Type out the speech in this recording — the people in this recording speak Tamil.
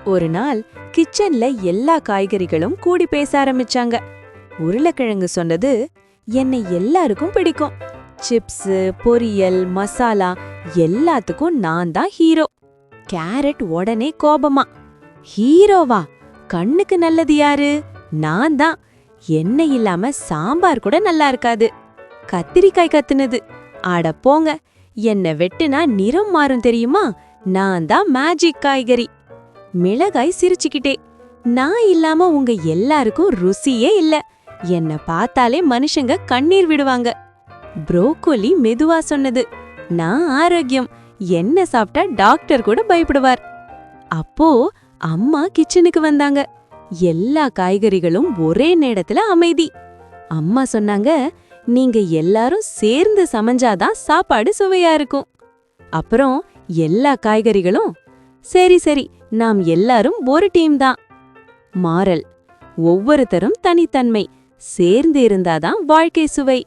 ஒரு நாள் கிச்சன்ல எல்லா காய்கறிகளும் கூடி பேச ஆரம்பிச்சாங்க. உருளைக்கிழங்கு சொன்னது, என்னை எல்லாருக்கும் பிடிக்கும். சிப்ஸ், பொரியல், மசாலா எல்லாத்துக்கும் நான் தான் ஹீரோ. கேரட் உடனே கோபமா, ஹீரோவா? கண்ணுக்கு நல்லது யாரு? நான் தான். எண்ணெய் இல்லாம சாம்பார் கூட நல்லா இருக்காது. கத்திரிக்காய் கத்துனது, அட போங்க, என்ன வெட்டுனா நிறம் மாறும் தெரியுமா? நான் தான் மேஜிக் காய்கறி. மிளகாய் சிரிச்சுக்கிட்டே, நான் இல்லாம உங்க எல்லாருக்கும் ருசியே இல்ல. என்ன பார்த்தாலே மனுஷங்க கண்ணீர் விடுவாங்க. புரோக்கோலி மெதுவா சொன்னது, நான் ஆரோக்கியம். என்ன சாப்பிட்டா டாக்டர் கூட பயப்படுவார். அப்போ அம்மா கிச்சனுக்கு வந்தாங்க. எல்லா காய்கறிகளும் ஒரே நேரத்துல அமைதி. அம்மா சொன்னாங்க, நீங்க எல்லாரும் சேர்ந்து சமைஞ்சாதான் சாப்பாடு சுவையா இருக்கும். அப்புறம் எல்லா காய்கறிகளும், சரி சரி, நாம் எல்லாரும் ஒரு டீம் தான். மாறல், ஒவ்வொருத்தரும் தனித்தன்மை, சேர்ந்து இருந்தாதான் வாழ்க்கை சுவை.